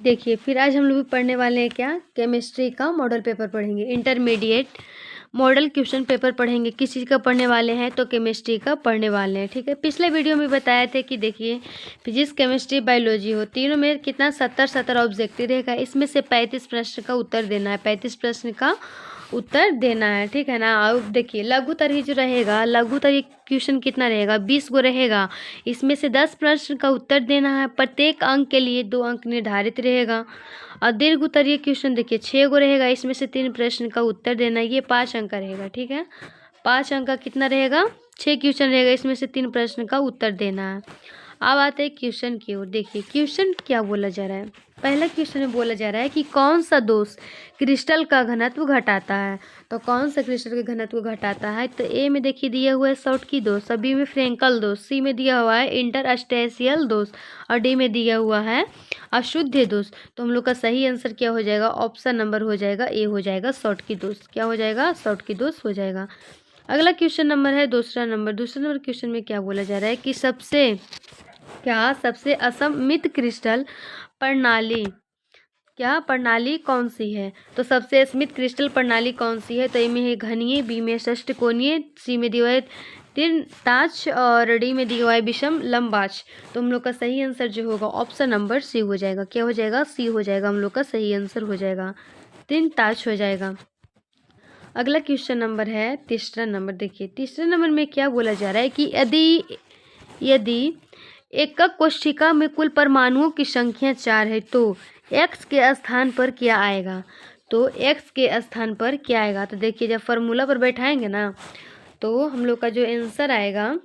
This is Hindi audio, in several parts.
देखिए फिर आज हम लोग पढ़ने वाले हैं क्या, केमिस्ट्री का मॉडल पेपर पढ़ेंगे। इंटरमीडिएट मॉडल क्वेश्चन पेपर पढ़ेंगे। किस चीज़ का पढ़ने वाले हैं, तो केमिस्ट्री का पढ़ने वाले हैं। ठीक है, पिछले वीडियो में बताया था कि देखिए फिजिक्स केमिस्ट्री बायोलॉजी हो, तीनों में कितना 70-70 ऑब्जेक्टिव रहेगा। इसमें से 35 प्रश्न का उत्तर देना है, 35 प्रश्न का उत्तर देना है। ठीक है ना। अब देखिए लघुत्तरी जो रहेगा, लघुत्तरी क्वेश्चन कितना रहेगा, 20 गो रहेगा। इसमें से 10 प्रश्न का उत्तर देना है। प्रत्येक अंक के लिए 2 अंक निर्धारित रहेगा। और दीर्घ उत्तरीय क्वेश्चन देखिए 6 गो रहेगा। इसमें से 3 प्रश्न का उत्तर देना है, ये 5 अंक का रहेगा। ठीक है, 5 अंक का कितना रहेगा, 6 क्वेश्चन रहेगा। इसमें से 3 प्रश्न का उत्तर देना है। अब आते हैं क्वेश्चन की ओर। देखिए क्वेश्चन क्या बोला जा रहा है। पहला क्वेश्चन में बोला जा रहा है कि कौन सा दोष क्रिस्टल का घनत्व घटाता है। तो कौन सा क्रिस्टल के घनत्व घटाता है, तो ए में देखिए दिया हुआ है शॉर्टकी दोष, बी में फ्रेंकल दोष, सी में दिया हुआ है इंटरस्टेशियल दोष और डी में दिया हुआ है अशुद्ध दोष। तो हम लोग का सही आंसर क्या हो जाएगा, ऑप्शन नंबर हो जाएगा ए हो जाएगा शॉर्टकी दोष। क्या हो जाएगा, शॉर्टकी दोष हो जाएगा। अगला क्वेश्चन नंबर है दूसरा नंबर क्वेश्चन में क्या बोला जा रहा है कि सबसे असममित क्रिस्टल प्रणाली प्रणाली कौन सी है। तो सबसे असमित क्रिस्टल प्रणाली कौन सी है, तो ए में है घनीय, बी में षष्ठकोणीय, सी में दिया है तीर्ताक्ष और डी में दिया है विषम लंबाक्ष। तो हम लोग का सही आंसर जो होगा ऑप्शन नंबर सी हो जाएगा। क्या हो जाएगा, सी हो जाएगा। हम लोग का सही आंसर हो जाएगा, तीर्ताक्ष हो जाएगा। अगला क्वेश्चन नंबर है तीसरा नंबर। देखिए तीसरे नंबर में क्या बोला जा रहा है कि यदि एकक कोशिका में कुल परमाणुओं की संख्या 4 है तो x के स्थान पर क्या आएगा। तो x के स्थान पर क्या आएगा, तो देखिए जब फॉर्मूला पर बैठाएंगे ना तो हम लोग का जो आंसर आएगा,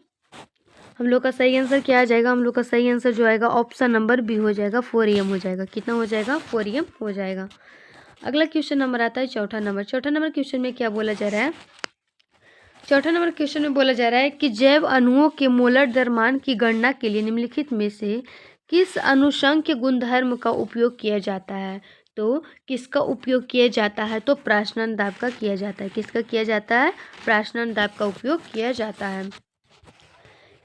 हम लोग का सही आंसर क्या आ जाएगा, हम लोग का सही आंसर जो आएगा ऑप्शन नंबर बी हो जाएगा, 4m हो जाएगा। कितना हो जाएगा, 4m हो जाएगा। अगला क्वेश्चन नंबर आता है चौथा नंबर क्वेश्चन में क्या बोला जा रहा है। चौथा नंबर क्वेश्चन में बोला जा रहा है कि जैव अणुओं के मोलर द्रव्यमान की गणना के लिए निम्नलिखित में से किस अनुषंग गुणधर्म का उपयोग किया जाता है। तो किसका उपयोग किया जाता है, तो प्राशनन दाब का किया जाता है। किसका किया जाता है, प्राशनन दाब का उपयोग किया जाता है।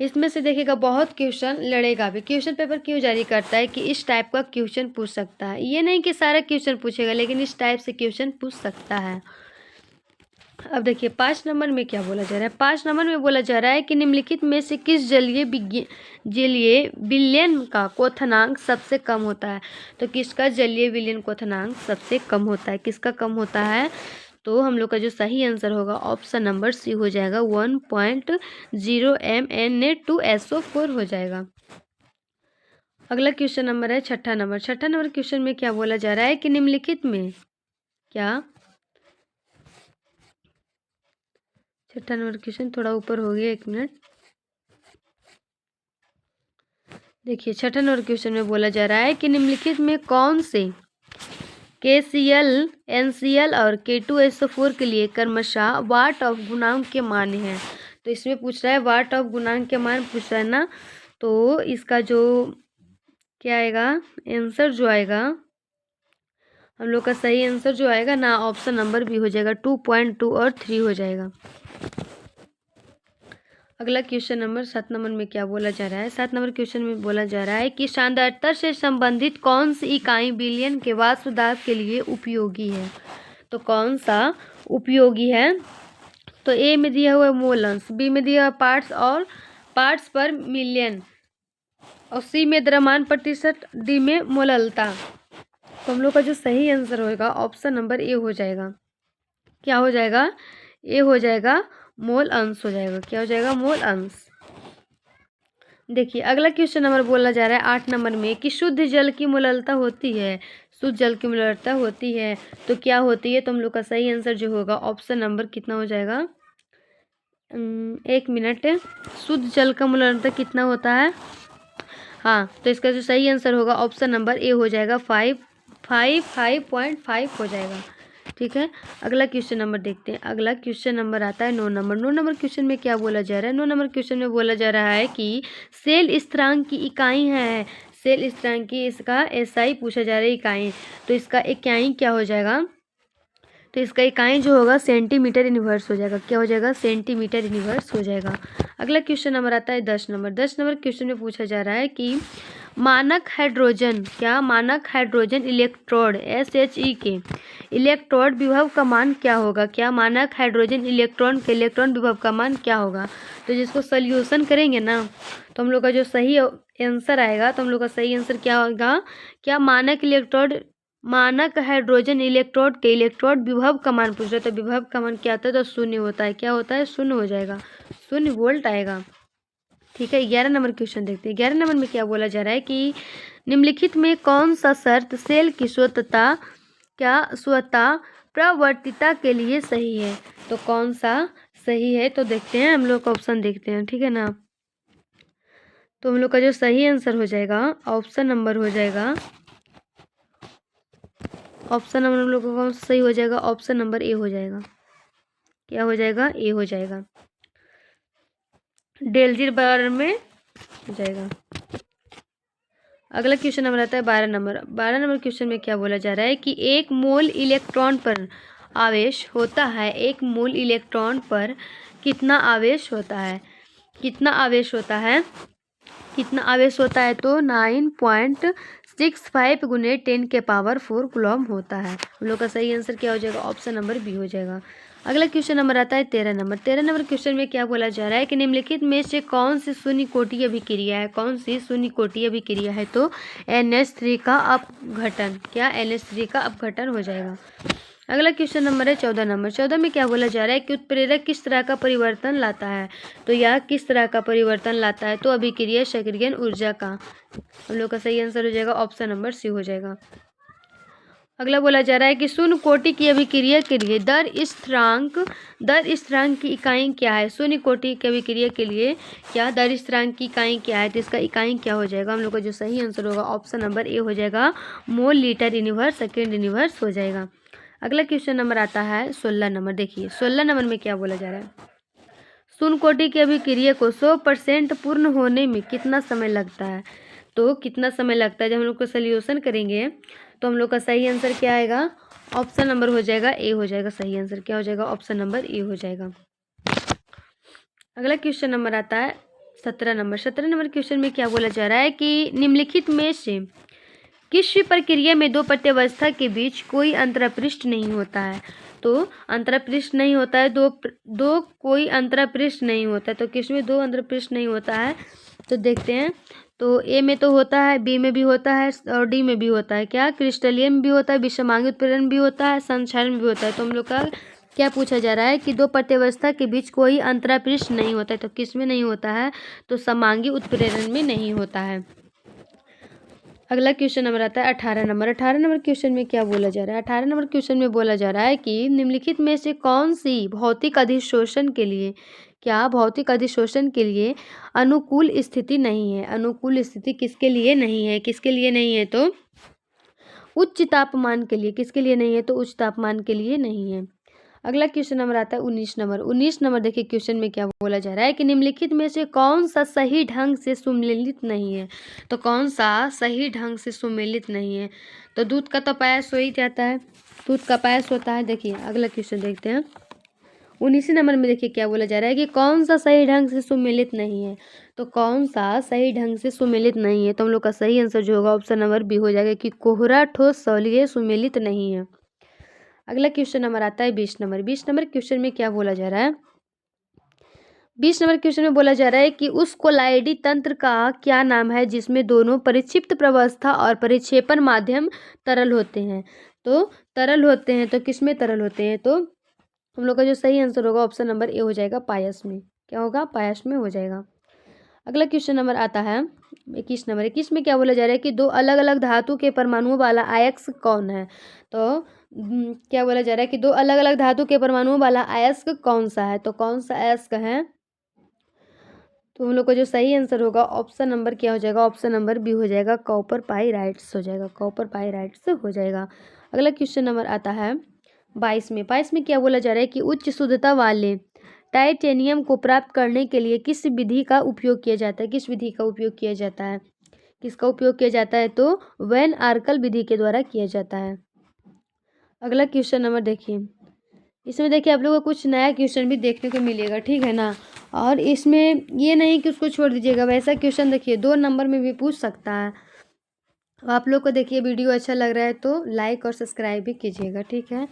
इसमें से देखिएगा बहुत क्वेश्चन लड़ेगा भी। क्वेश्चन पेपर क्यों जारी करता है कि इस टाइप का क्वेश्चन पूछ सकता है, ये नहीं कि सारा क्वेश्चन पूछेगा, लेकिन इस टाइप से क्वेश्चन पूछ सकता है। अब देखिए 5 नंबर में क्या बोला जा रहा है। 5 नंबर में बोला जा रहा है कि निम्नलिखित में से किस जलीय विलयन का क्वथनांक सबसे कम होता है। तो किसका जलीय विलयन क्वथनांक सबसे कम होता है, किसका कम होता है, तो हम लोग का जो सही आंसर होगा ऑप्शन नंबर सी हो जाएगा, 1.0 MnA2SO4 हो जाएगा। अगला क्वेश्चन नंबर है छठा नंबर क्वेश्चन में क्या बोला जा रहा है कि निम्नलिखित में क्या, छठा नंबर क्वेश्चन थोड़ा ऊपर हो गया, 1 मिनट। देखिए छठा नंबर क्वेश्चन में बोला जा रहा है कि निम्नलिखित में कौन से KCl NCl और K2SO4 के लिए क्रमशः वाट ऑफ गुणांक के मान हैं। तो इसमें पूछ रहा है वाट ऑफ गुणांक के मान पूछ रहा है ना, तो इसका जो क्या आएगा आंसर जो आएगा, हम लोग का सही आंसर जो आएगा ना ऑप्शन नंबर बी हो जाएगा, 2.2 और 3 हो जाएगा। अगला क्वेश्चन नंबर 7 नंबर में क्या बोला जा रहा है। 7 नंबर क्वेश्चन में बोला जा रहा है कि सांद्रता से संबंधित कौन सी इकाई विलयन के वाष्प दाब के लिए उपयोगी है। तो कौन सा उपयोगी है, तो ए में दिया हुआ है मोलंस, बी में दिया हुआ पार्ट्स और पार्ट्स पर मिलियन और सी में द्रव्यमान प्रतिशत, डी में मोललता। तो हम लोग का जो सही आंसर होगा ऑप्शन नंबर ए हो जाएगा। क्या हो जाएगा, ए हो जाएगा, मोल अंश हो जाएगा। क्या हो जाएगा, मोल अंश। देखिए अगला क्वेश्चन नंबर बोला जा रहा है 8 नंबर में कि शुद्ध जल की मोललता होती है, शुद्ध जल की मोललता होती है तो क्या होती है। तो हम लोग का सही आंसर जो होगा ऑप्शन नंबर कितना हो जाएगा, 1 मिनट। शुद्ध जल का मोललता कितना होता है, हाँ, तो इसका जो सही आंसर होगा ऑप्शन नंबर ए हो जाएगा, 5.5 हो जाएगा। ठीक है, अगला क्वेश्चन नंबर देखते हैं। अगला क्वेश्चन नंबर आता है 9 नंबर क्वेश्चन में क्या बोला जा रहा है। 9 नंबर क्वेश्चन में बोला जा रहा है कि सेल स्थिरांक की इकाई है, सेल स्थिरांक की इसका SI पूछा जा रहा है इकाई, तो इसका इकाई क्या हो जाएगा, तो इसका इकाई जो होगा सेंटीमीटर इनवर्स हो जाएगा। क्या हो जाएगा, सेंटीमीटर इनवर्स हो जाएगा। अगला क्वेश्चन नंबर आता है 10 नंबर क्वेश्चन में पूछा जा रहा है कि मानक हाइड्रोजन, क्या मानक हाइड्रोजन इलेक्ट्रोड SHE के इलेक्ट्रोड विभव का मान क्या होगा? क्या मानक हाइड्रोजन इलेक्ट्रॉन के इलेक्ट्रॉन विभव का मान क्या होगा? तो जिसको सोल्यूशन करेंगे ना तो हम लोग का जो सही आंसर आएगा, तो हम लोग का सही आंसर क्या होगा? क्या मानक हाइड्रोजन इलेक्ट्रोड के इलेक्ट्रोड विभव का मान पूछ रहे, तो विभव का मान क्या होता है? तो शून्य होता है। क्या होता है? शून्य हो जाएगा, 0 वोल्ट आएगा। ठीक है, 11 नंबर क्वेश्चन देखते हैं। 11 नंबर में क्या बोला जा रहा है कि निम्नलिखित में कौन सा शर्त सेल की स्वतः प्रवर्तिता के लिए सही है? तो कौन सा सही है? तो देखते हैं, हम लोग का ऑप्शन देखते हैं। ठीक है ना, तो हम लोग का जो सही आंसर हो जाएगा ऑप्शन नंबर हो जाएगा, ऑप्शन नंबर हम लोग का कौन सा सही हो जाएगा? ऑप्शन नंबर ए हो जाएगा। क्या हो जाएगा? ए हो जाएगा, डेल्जिर बार में हो जाएगा। अगला क्वेश्चन नंबर आता है 12 नंबर। 12 नंबर क्वेश्चन में क्या बोला जा रहा है कि एक मोल इलेक्ट्रॉन पर आवेश होता है, एक मोल इलेक्ट्रॉन पर कितना आवेश होता है? कितना आवेश होता है? कितना आवेश होता है? तो 9.65 गुने 10⁴ कूलम होता है। हम लोग का सही आंसर क्या हो जाएगा? ऑप्शन नंबर बी हो जाएगा। अगला क्वेश्चन नंबर आता है 13 नंबर। 13 नंबर क्वेश्चन में क्या बोला जा रहा है कि निम्नलिखित में से कौन सी शून्य कोटि अभिक्रिया है? कौन सी शून्य कोटि अभिक्रिया है? तो NH3 का अपघटन। क्या? NH3 का अपघटन हो जाएगा। अगला क्वेश्चन नंबर है 14 नंबर। 14 में क्या बोला जा रहा है कि उत्प्रेरक किस तरह का परिवर्तन लाता है? तो यह किस तरह का परिवर्तन लाता है? तो अभिक्रिया सक्रियण ऊर्जा का। हम लोग का सही आंसर हो जाएगा, ऑप्शन नंबर सी हो जाएगा। अगला बोला जा रहा है कि शून्य कोटि की अभिक्रिया के लिए दर स्थिरांक की इकाई क्या है? शून्य कोटि की अभिक्रिया के लिए क्या दर स्थिरांक की इकाई क्या है? तो इसका इकाई क्या हो जाएगा? हम लोग का जो सही आंसर होगा ऑप्शन नंबर ए हो जाएगा, mole litre inverse second inverse हो जाएगा। अगला क्वेश्चन नंबर आता है 16 नंबर। देखिए 16 नंबर में क्या बोला जा रहा है, शून्य कोटि की अभिक्रिया को 100% पूर्ण होने में कितना समय लगता है? तो कितना समय लगता है? जब हम लोग को सोल्यूशन करेंगे तो हम लोग का सही आंसर क्या आएगा? ऑप्शन नंबर हो जाएगा ए हो जाएगा। सही आंसर क्या हो जाएगा? ऑप्शन नंबर ए हो जाएगा। अगला क्वेश्चन नंबर आता है 17 नंबर। 17 नंबर क्वेश्चन में क्या बोला जा रहा है कि निम्नलिखित में से किस प्रक्रिया में दो प्रत्यावस्था के बीच कोई अंतरापृष्ठ नहीं होता है? तो अंतरापृष्ठ नहीं होता है, दो कोई अंतरापृष्ठ नहीं होता है। तो किस में दो अंतरापृष्ठ नहीं होता है? तो देखते हैं, तो ए में तो होता है, बी में भी होता है और डी में भी होता है। क्या? क्रिस्टलीय में भी होता है, विषमांगी उत्प्रेरण भी होता है, संक्षारण भी होता है। तो हम लोग का क्या पूछा जा रहा है कि दो प्रत्यावस्था के बीच कोई अंतरापृष्ठ नहीं होता है। तो किस में नहीं होता है? तो समांगी उत्प्रेरण में नहीं होता है। अगला क्वेश्चन नंबर आता है 18 नंबर। 18 नंबर क्वेश्चन में क्या बोला जा रहा है? 18 नंबर क्वेश्चन में बोला जा रहा है कि निम्नलिखित में से कौन सी भौतिक अधिशोषण के लिए, क्या भौतिक अधिशोषण के लिए अनुकूल स्थिति नहीं है? अनुकूल स्थिति किसके लिए नहीं है? किसके लिए नहीं है? तो उच्च तापमान के लिए। किसके लिए नहीं है? तो उच्च तापमान के लिए नहीं है। अगला क्वेश्चन नंबर आता है 19 नंबर। 19 नंबर देखिए क्वेश्चन में क्या बोला जा रहा है कि निम्नलिखित में से कौन सा सही ढंग से सुमेलित नहीं है? तो कौन सा सही ढंग से सुमेलित नहीं है? तो दूध का तो पायस हो ही जाता है, दूध का पायस होता है। देखिए अगला क्वेश्चन देखते हैं 19 नंबर में। देखिए क्या बोला जा रहा है कि कौन सा सही ढंग से सुमेलित नहीं है? तो कौन सा सही ढंग से सुमेलित नहीं है? तो हम लोग का सही आंसर जो होगा ऑप्शन नंबर बी हो जाएगा कि कोहरा ठोस सौलिए सुमेलित नहीं है। अगला क्वेश्चन नंबर आता है 20 नंबर। 20 नंबर क्वेश्चन में क्या बोला जा रहा है? 20 नंबर क्वेश्चन में बोला जा रहा है कि उस कोलाइडी तंत्र का क्या नाम है जिसमें दोनों परिक्षिप्त प्रवस्था और परिक्षेपण माध्यम तरल होते हैं? तो तरल होते हैं, तो किस में तरल होते हैं? तो हम लोग का जो सही आंसर होगा ऑप्शन नंबर ए हो जाएगा, पायस में। क्या होगा? पायस में हो जाएगा। अगला क्वेश्चन नंबर आता है 21 नंबर। 21 में क्या बोला जा रहा है कि दो अलग अलग धातु के परमाणुओं वाला अयस्क कौन है? तो क्या बोला जा रहा है कि दो अलग अलग धातु के परमाणुओं वाला अयस्क कौन सा है? तो कौन सा अयस्क है? तो हम लोग का जो सही आंसर होगा ऑप्शन नंबर क्या हो जाएगा? ऑप्शन नंबर बी हो जाएगा, कॉपर पाइराइट्स हो जाएगा। कॉपर पाइराइट्स हो जाएगा। अगला क्वेश्चन नंबर आता है 22 में। 22 में क्या बोला जा रहा है कि उच्च शुद्धता वाले टाइटेनियम को प्राप्त करने के लिए किस विधि का उपयोग किया जाता है? किस विधि का उपयोग किया जाता है? किसका उपयोग किया जाता है? तो वैन आर्कल विधि के द्वारा किया जाता है। अगला क्वेश्चन नंबर देखिए, इसमें देखिए आप लोगों को कुछ नया क्वेश्चन भी देखने को मिलेगा, ठीक है ना। और इसमें ये नहीं कि उसको छोड़ दीजिएगा, वैसा क्वेश्चन देखिए 2 नंबर में भी पूछ सकता है। आप लोग को देखिए वीडियो अच्छा लग रहा है तो लाइक और सब्सक्राइब भी कीजिएगा, ठीक है।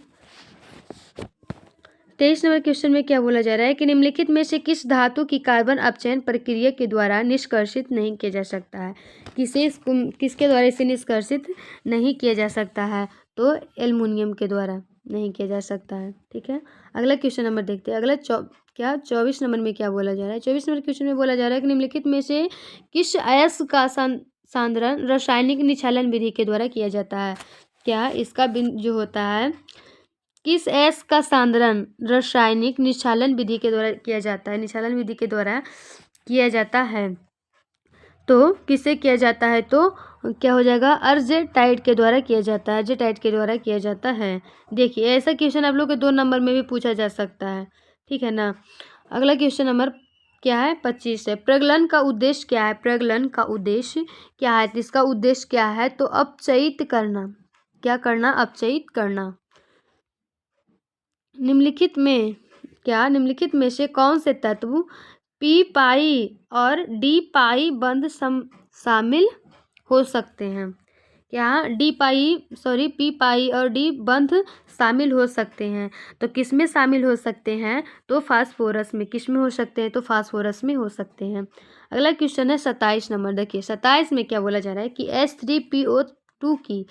23 नंबर क्वेश्चन में क्या बोला जा रहा है कि निम्नलिखित में से किस धातु की कार्बन अपचयन प्रक्रिया के द्वारा निष्कर्षित नहीं किया जा सकता है। किसके द्वारा इसे निष्कर्षित नहीं किया जा सकता है, तो एल्युमिनियम के द्वारा नहीं किया जा सकता है, ठीक है। अगला क्वेश्चन नंबर देखते हैं। अगला 24 नंबर में क्या बोला जा रहा है। 24 नंबर क्वेश्चन में बोला जा रहा है कि निम्नलिखित में से किस अयस्क का सांद्रण रासायनिक निच्छालन विधि के द्वारा किया जाता है। क्या इसका जो होता है, किस एस का सांद्रण रासायनिक निच्छालन विधि के द्वारा किया जाता है, निच्छालन विधि के द्वारा किया जाता है, तो किससे किया जाता है, तो क्या हो जाएगा, अर्जेटाइट के द्वारा किया जाता है, अर्जेटाइट के द्वारा किया जाता है। देखिए ऐसा क्वेश्चन आप लोग के 2 नंबर में भी पूछा जा सकता है, ठीक है ना। अगला क्वेश्चन नंबर क्या है, 25 है। प्रगलन का उद्देश्य क्या है, प्रगलन का उद्देश्य क्या है, तो इसका उद्देश्य क्या है, तो अपचयित करना। क्या करना, अपचयित करना। निम्नलिखित में से कौन से तत्व पी पाई और डी पाई बंध शामिल हो सकते हैं। क्या पी पाई और डी बंध शामिल हो सकते हैं, तो किस में शामिल हो सकते हैं, तो फास्फोरस में। किस में हो सकते हैं, तो फास्फोरस में हो सकते हैं। अगला क्वेश्चन है 27 नंबर। देखिए 27 में क्या बोला जा रहा है कि H3PO2 की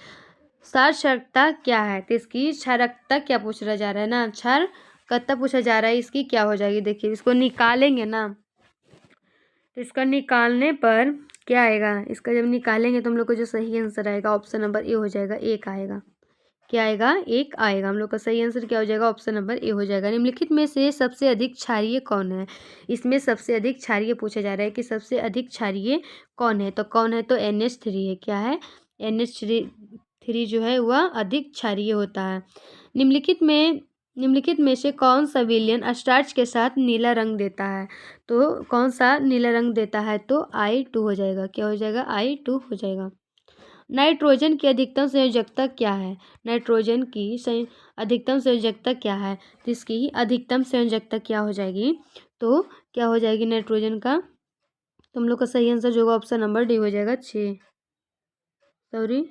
क्षारकता क्या है, तो इसकी क्षारकता क्या पूछा जा रहा है ना, क्षारकता पूछा जा रहा है, इसकी क्या हो जाएगी। देखिए इसको निकालेंगे ना, तो इसका निकालने पर क्या आएगा, इसका जब निकालेंगे तो हम लोग को जो सही आंसर आएगा ऑप्शन नंबर ए हो जाएगा, एक आएगा। क्या आएगा, एक आएगा। हम लोग का सही आंसर क्या हो जाएगा, ऑप्शन नंबर ए हो जाएगा। निम्नलिखित में से सबसे अधिक क्षारीय कौन है। इसमें सबसे अधिक क्षारीय पूछा जा रहा है कि सबसे अधिक क्षारीय कौन है, तो कौन है, तो NH3 है। क्या है, NH3 जो है वह अधिक क्षारीय होता है। निम्नलिखित में से कौन सा विलयन स्टार्च के साथ नीला रंग देता है, तो कौन सा नीला रंग देता है, तो I2 हो जाएगा। क्या हो जाएगा, I2 हो जाएगा। नाइट्रोजन की अधिकतम संयोजकता क्या है, नाइट्रोजन की अधिकतम संयोजकता क्या है, तो इसकी अधिकतम संयोजकता क्या हो जाएगी, तो क्या हो जाएगी नाइट्रोजन का, तो हम लोग का सही आंसर जो होगा ऑप्शन नंबर डी हो जाएगा 6। सॉरी,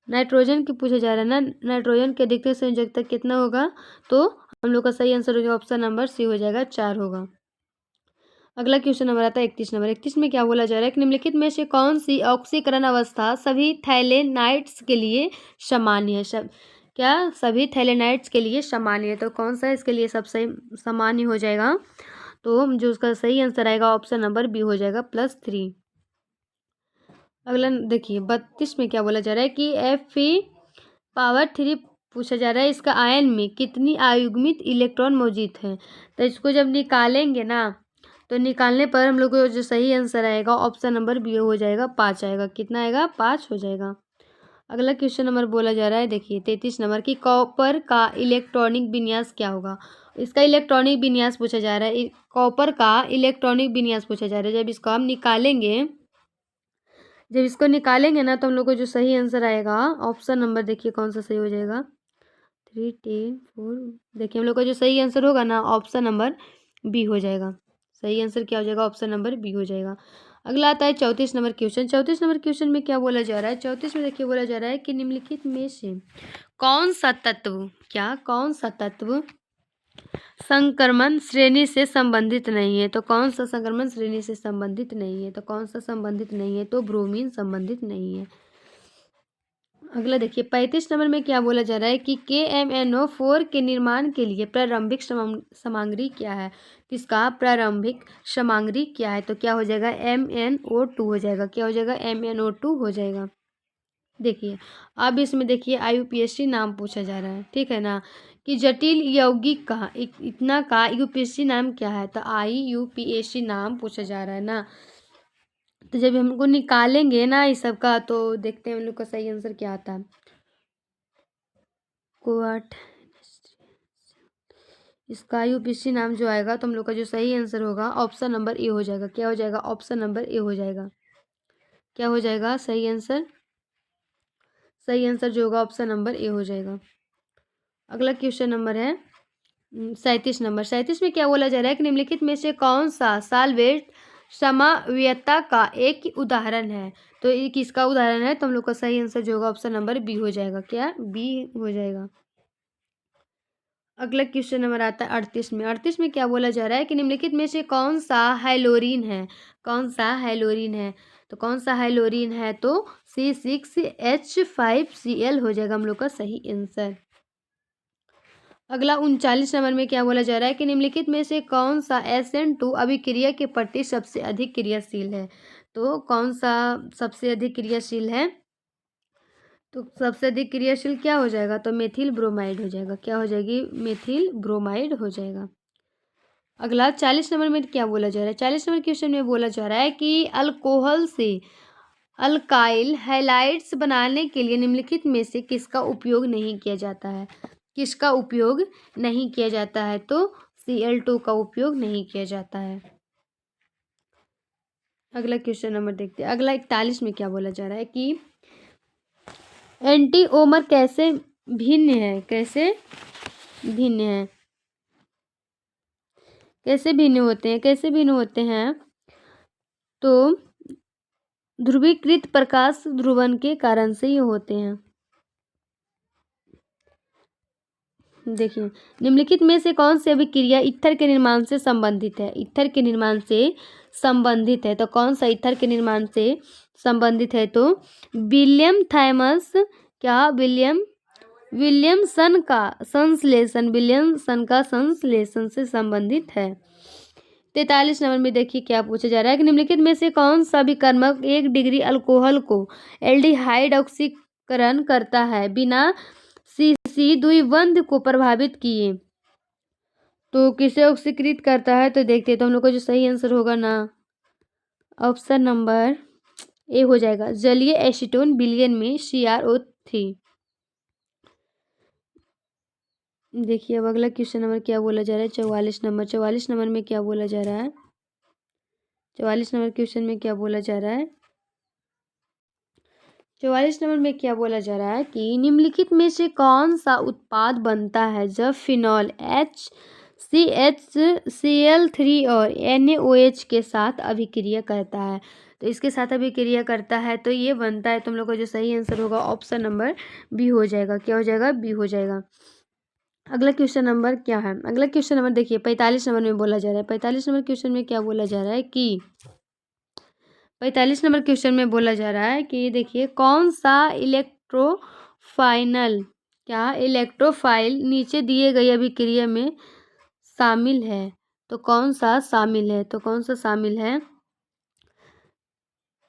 नाइट्रोजन की पूछा जा रहा है ना, नाइट्रोजन की अधिकतम संयोजकता कितना होगा, तो हम लोग का सही आंसर हो जाएगा ऑप्शन नंबर सी हो जाएगा, 4 होगा। अगला क्वेश्चन नंबर आता है 31 नंबर। 31 में क्या बोला जा रहा है कि निम्नलिखित में से कौन सी ऑक्सीकरण अवस्था सभी थैलेनाइड्स के लिए सामान्य है। क्या सभी थैलेनाइड्स के लिए सामान्य है, तो कौन सा इसके लिए सबसे सामान्य हो जाएगा, तो जो उसका सही आंसर आएगा ऑप्शन नंबर बी हो जाएगा +3। अगला देखिए 32 में क्या बोला जा रहा है कि Fe⁻³ पूछा जा रहा है, इसका आयन में कितनी अयुग्मित इलेक्ट्रॉन मौजूद है, तो इसको जब निकालेंगे ना, तो निकालने पर हम लोग को जो सही आंसर आएगा ऑप्शन नंबर बी हो जाएगा, 5 आएगा। कितना आएगा, 5 हो जाएगा। अगला क्वेश्चन नंबर बोला जा रहा है, देखिए 33 नंबर की कॉपर का इलेक्ट्रॉनिक विन्यास क्या होगा। इसका इलेक्ट्रॉनिक विन्यास पूछा जा रहा है, कॉपर का इलेक्ट्रॉनिक विन्यास पूछा जा रहा है। जब इसको निकालेंगे ना, तो हम लोग को जो सही आंसर आएगा ऑप्शन नंबर देखिए कौन सा सही हो जाएगा, 3 10 4। देखिए हम लोग का जो सही आंसर होगा ना ऑप्शन नंबर बी हो जाएगा। सही आंसर क्या हो जाएगा, ऑप्शन नंबर बी हो जाएगा। अगला आता है 34 नंबर क्वेश्चन। 34 नंबर क्वेश्चन में क्या बोला जा रहा है, 34 में देखिए बोला जा रहा है कि निम्नलिखित में से कौन सा तत्व संक्रमण श्रेणी से संबंधित नहीं है, तो कौन सा संक्रमण श्रेणी से संबंधित नहीं है, तो कौन सा संबंधित नहीं है, तो ब्रोमीन संबंधित नहीं है। अगला देखिए 35 नंबर में क्या बोला जा रहा है कि KMnO4 के निर्माण के लिए प्रारंभिक सामग्री क्या है, किसका प्रारंभिक सामग्री क्या है, तो क्या हो जाएगा MnO2 हो जाएगा। क्या हो जाएगा, MnO2 हो जाएगा। देखिए अब इसमें देखिए IUPAC नाम पूछा जा रहा है, ठीक है ना, कि जटिल यौगिक का इतना का IUPAC नाम क्या है, तो IUPAC नाम पूछा जा रहा है ना, तो जब हमको निकालेंगे ना इस सब का, तो देखते हैं हम लोग का सही आंसर क्या आता है। कोआट इसका IUPAC नाम जो आएगा, तो हम लोग का जो सही आंसर होगा ऑप्शन नंबर ए हो जाएगा। क्या हो जाएगा, ऑप्शन नंबर ए हो जाएगा। क्या हो जाएगा, सही आंसर जो होगा ऑप्शन नंबर ए हो जाएगा। अगला क्वेश्चन नंबर है 37 नंबर। 37 में क्या बोला जा रहा है कि निम्नलिखित में से कौन सा सॉल्वेंट समावयवता का एक उदाहरण है। तो ये किसका उदाहरण है? तो हम लोग का सही आंसर जो होगा ऑप्शन नंबर बी हो जाएगा। क्या? बी हो जाएगा। अगला क्वेश्चन नंबर आता है 38 में। 38 में क्या बोला जा रहा है कि निम्नलिखित में से कौन सा हैलोरीन है? कौन सा हैलोरीन है? तो कौन सा हैलोरीन है? तो C6H5Cl हो जाएगा हम लोग का सही आंसर। अगला 39 नंबर में क्या बोला जा रहा है कि निम्नलिखित में से कौन सा SN2 अभिक्रिया के प्रति सबसे अधिक क्रियाशील है? तो कौन सा सबसे अधिक क्रियाशील है? तो सबसे अधिक क्रियाशील क्या हो जाएगा? तो मेथिल ब्रोमाइड हो जाएगा। क्या हो जाएगी? मेथिल ब्रोमाइड हो जाएगा। अगला 40 नंबर में क्या बोला जा रहा है? 40 नंबर क्वेश्चन में बोला जा रहा है कि अल्कोहल से अल्काइल हैलाइड्स बनाने के लिए निम्नलिखित में से किसका उपयोग नहीं किया जाता है? किसका उपयोग नहीं किया जाता है? तो Cl2 का उपयोग नहीं किया जाता है। अगला क्वेश्चन नंबर देखते हैं। अगला 41 में क्या बोला जा रहा है कि एंटीओमर कैसे भिन्न है? कैसे भिन्न है? कैसे भिन्न होते हैं? कैसे भिन्न होते हैं? तो ध्रुवीकृत प्रकाश ध्रुवन के कारण से ये होते हैं। देखिए, निम्नलिखित में से कौन सी अभिक्रिया ईथर के निर्माण से संबंधित है? ईथर के निर्माण से संबंधित है। तो कौन सा ईथर के निर्माण से संबंधित है? तो विलियमसन का संश्लेषण से संबंधित है। 43 नंबर में देखिए क्या पूछा जा रहा है कि निम्नलिखित में से कौन सा विकर्मक 1 डिग्री अल्कोहल को एल्डिहाइड ऑक्सीकरण करता है बिना सीसी द्विबंध को प्रभावित किए? तो किसे ऑक्सीकृत करता है? तो देखते हैं। तो हम लोग का जो सही आंसर होगा ना, ऑप्शन नंबर ए हो जाएगा। जलीय एसीटोन विलयन में CrO3। देखिए अब अगला क्वेश्चन नंबर क्या बोला जा रहा है? 44 नंबर। 44 नंबर में क्या बोला जा रहा है? 44 नंबर क्वेश्चन में क्या बोला जा रहा है? 44 नंबर में क्या बोला जा रहा है कि निम्नलिखित में से कौन सा उत्पाद बनता है जब फिनॉल HCHCl3 और NaOH के साथ अभिक्रिया करता है? तो इसके साथ अभिक्रिया करता है तो ये बनता है। तुम लोग का जो सही आंसर होगा ऑप्शन नंबर बी हो जाएगा। क्या हो जाएगा? बी हो जाएगा। अगला क्वेश्चन नंबर क्या है? अगला क्वेश्चन नंबर देखिए 45 नंबर में बोला जा रहा है। 45 नंबर क्वेश्चन में क्या बोला जा रहा है कि 45 नंबर क्वेश्चन में बोला जा रहा है कि देखिए कौन सा इलेक्ट्रोफाइल नीचे दिए गई अभिक्रिया में शामिल है? तो कौन सा शामिल है? तो कौन सा शामिल है?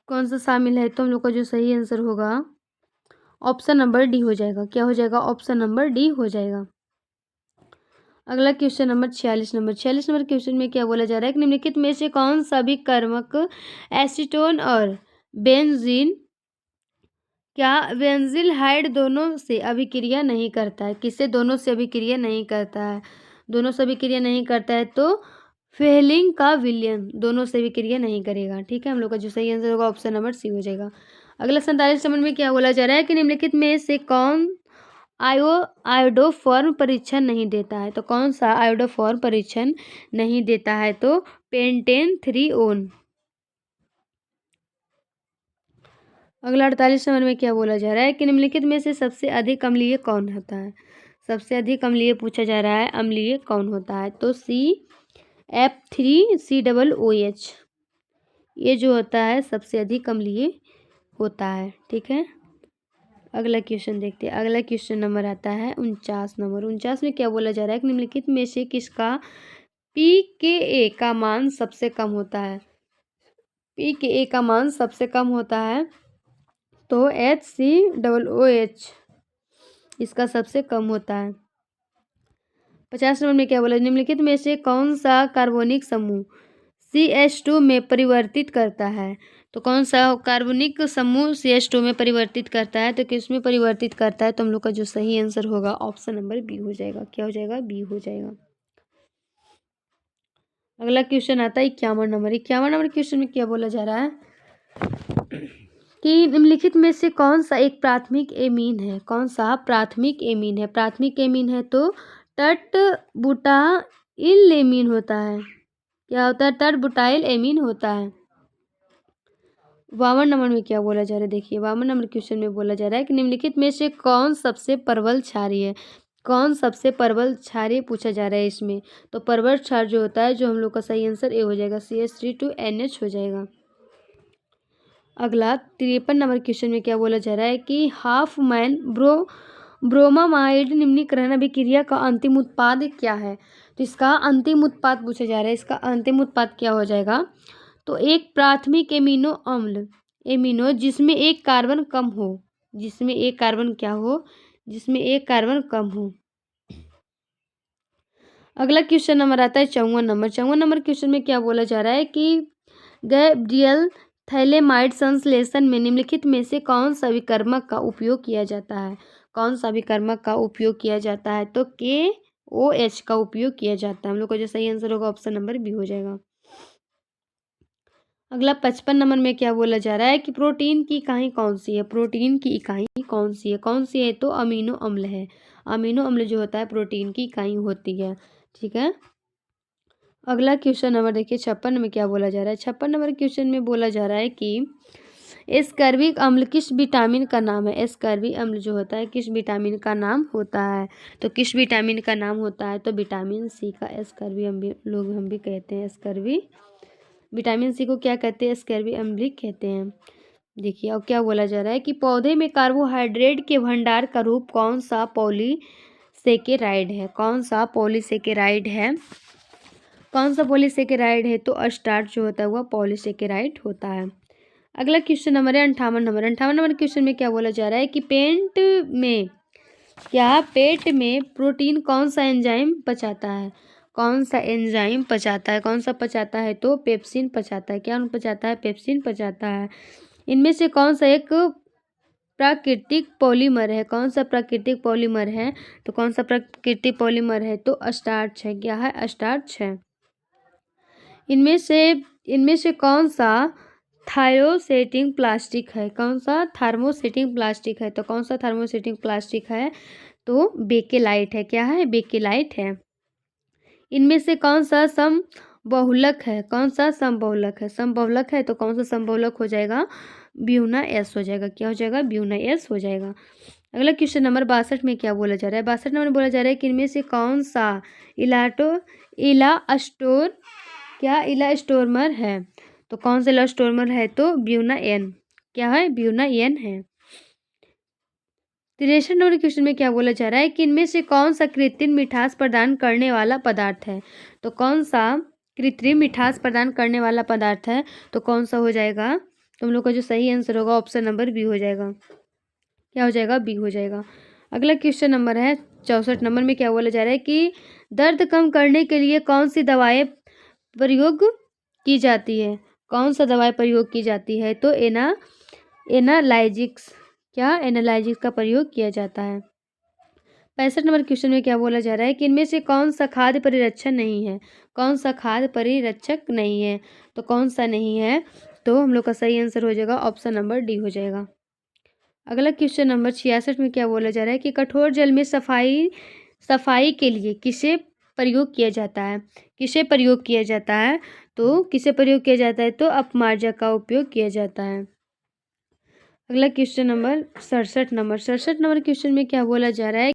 कौन सा शामिल है? तो हम लोग का जो सही आंसर होगा ऑप्शन नंबर डी हो जाएगा। क्या हो जाएगा? ऑप्शन नंबर डी हो जाएगा। अगला question number 46 number. 46 number question में क्या बोला जा रहा है कि निम्नलिखित में से कौन सा भी कर्मक एसीटोन और बेंजीन क्या बेंजिलहाइड दोनों से अभिक्रिया नहीं करता है? किससे दोनों से अभिक्रिया नहीं करता है? दोनों से अभिक्रिया नहीं करता है तो फेहलिंग का विलयन दोनों से अभिक्रिया नहीं करेगा। ठीक है, हम लोग का जो सही आंसर होगा ऑप्शन नंबर सी हो जाएगा। अगला 47 नंबर में क्या बोला जा रहा है कि निम्नलिखित में से कौन आयोडोफॉर्म परीक्षण नहीं देता है? तो कौन सा आयोडोफॉर्म परीक्षण नहीं देता है? तो पेंटेन 3 अगला 48 नंबर में क्या बोला जा रहा है कि निम्नलिखित में से सबसे अधिक अम्लीय कौन होता है? सबसे अधिक अम्लीय पूछा जा रहा है, अम्लीय कौन होता है? तो CF3COOH ये जो होता है सबसे अधिक अम्लीय होता है। ठीक है, अगला क्वेश्चन देखते हैं। अगला क्वेश्चन नंबर आता है 49 नंबर। 49 में क्या बोला जा रहा है कि निम्नलिखित में से किसका pKa का मान सबसे कम होता है? pKa का मान सबसे कम होता है तो HCOOH इसका सबसे कम होता है। 50 नंबर में क्या बोला? निम्नलिखित में से कौन सा कार्बनिक समूह CH2 में परिवर्तित करता है? तो कौन सा कार्बनिक समूह CH2 में परिवर्तित करता है? तो किस में परिवर्तित करता है? तो हम लोग का जो सही आंसर होगा ऑप्शन नंबर बी हो जाएगा। क्या हो जाएगा? बी हो जाएगा। अगला क्वेश्चन आता है 51 नंबर। 51 नंबर क्वेश्चन में क्या बोला जा रहा है कि निम्नलिखित में से कौन सा एक प्राथमिक एमीन है? कौन सा प्राथमिक एमीन है? प्राथमिक एमीन है तो टट बुटाइलेमीन होता है। क्या होता है? टर्बुटाइल एमीन होता है। 52 नंबर में क्या बोला जा रहा है? देखिए 52 नंबर क्वेश्चन में बोला जा रहा है कि निम्नलिखित में से कौन सबसे प्रबल क्षारीय है? कौन सबसे प्रबल क्षारीय पूछा जा रहा है इसमें। तो प्रबल क्षार जो होता है, जो हम लोग का सही आंसर ए हो जाएगा, CH3 2NH हो जाएगा। अगला 53 नंबर क्वेश्चन में क्या बोला जा रहा है कि हाफ मैन ब्रोमामाइड निम्नीकरण अभिक्रिया का अंतिम उत्पाद क्या है। तो इसका अंतिम उत्पाद पूछा जा रहा है, इसका अंतिम उत्पाद क्या हो जाएगा। तो एक प्राथमिक एमिनो अम्ल, एमिनो जिसमें एक कार्बन कम हो, जिसमें एक कार्बन क्या हो, जिसमें एक कार्बन कम हो। अगला क्वेश्चन नंबर आता है 54 नंबर क्वेश्चन में क्या बोला जा रहा है कि गैब्रियल थैलेमाइड संश्लेषण में निम्नलिखित में से कौन सा विकर्मक का उपयोग किया जाता है। कौन सा विकर्मक का उपयोग किया जाता है। तो KOH का उपयोग किया जाता है। हम लोग को जो सही आंसर होगा ऑप्शन नंबर बी हो जाएगा। अगला 55 नंबर में क्या बोला जा रहा है कि प्रोटीन की इकाई कौन सी है। प्रोटीन की इकाई कौन सी है। कौन सी है? तो अमीनो अम्ल है। अमीनो अम्ल जो होता है प्रोटीन की इकाई होती है। ठीक है। अगला क्वेश्चन नंबर देखिए 56 में क्या बोला जा रहा है। 56 नंबर क्वेश्चन में बोला जा रहा है कि एस्कर्बिक अम्ल किस विटामिन का नाम है। एस्कर्बिक अम्ल जो होता है किस विटामिन का नाम होता है। तो किस विटामिन का नाम होता है। तो विटामिन सी का एस्कर्बिक हम भी कहते हैं। एस्कर्बिक विटामिन सी को क्या कहते हैं? एस्कर्बिक अम्ल कहते हैं। देखिए अब क्या बोला जा रहा है कि पौधे में कार्बोहाइड्रेट के भंडार का रूप कौन सा पॉलीसेकेराइड है। कौन सा पॉलीसेकेराइड है। कौन सा पॉलीसेकेराइड है। तो स्टार्च जो होता है वह पॉलीसेकेराइड होता है। अगला क्वेश्चन नंबर है 58 नंबर क्वेश्चन में क्या बोला जा रहा है कि पेट में प्रोटीन कौन सा एंजाइम पचाता है। कौन सा एंजाइम पचाता है। कौन सा पचाता है। तो पेप्सिन पचाता है। क्या पचाता है? पेप्सिन पचाता है। इनमें से कौन सा एक प्राकृतिक पॉलीमर है। कौन सा प्राकृतिक पॉलीमर है। तो कौन सा प्राकृतिक पॉलीमर है। तो स्टार्च है। क्या है? स्टार्च है। इनमें से कौन सा थार्मोसेटिंग प्लास्टिक है। कौन सा थर्मोसेटिंग प्लास्टिक है। तो कौन सा थर्मोसेटिंग प्लास्टिक है। तो बेकेलाइट है। क्या है? बेकेलाइट है। इनमें से कौन सा समबहुलक है। कौन सा समबहुलक है। समबहुलक है तो कौन सा समबहुलक हो जाएगा? ब्यूना एस हो जाएगा। क्या हो जाएगा? ब्यूना एस हो जाएगा। अगला क्वेश्चन नंबर 62 में क्या बोला जा रहा है। 62 नंबर बोला जा रहा है कि इनमें से कौन सा इलास्टोमर है। तो कौन सा इलास्टोमर है। तो ब्यूना एन। क्या है? ब्यूना एन है। 63 नंबर क्वेश्चन में क्या बोला जा रहा है कि इनमें से कौन सा कृत्रिम मिठास प्रदान करने वाला पदार्थ है। तो कौन सा कृत्रिम मिठास प्रदान करने वाला पदार्थ है। तो कौन सा हो जाएगा। तो हम लोग का जो सही आंसर होगा ऑप्शन नंबर बी हो जाएगा। क्या हो जाएगा? बी हो जाएगा। अगला क्वेश्चन नंबर है 64 नंबर में क्या बोला जा रहा है कि दर्द कम करने के लिए कौन सी दवाएं प्रयोग की जाती है। कौन सा दवाई प्रयोग की जाती है। तो एनालाइजिक्स। क्या? एनालाइजिक्स का प्रयोग किया जाता है। 65 नंबर क्वेश्चन में क्या बोला जा रहा है कि इनमें से कौन सा खाद्य परिरक्षण नहीं है। कौन सा खाद्य परिरक्षक नहीं है। तो कौन सा नहीं है। तो हम लोग का सही आंसर हो जाएगा ऑप्शन नंबर डी हो जाएगा। अगला क्वेश्चन नंबर 66 में क्या बोला जा रहा है कि कठोर जल में सफाई के लिए किसे प्रयोग किया जाता है। किसे प्रयोग किया जाता है। तो किसे प्रयोग किया जाता है। तो अपमार्जक का उपयोग किया जाता है। अगला क्वेश्चन नंबर 67 नंबर क्वेश्चन में क्या बोला जा रहा है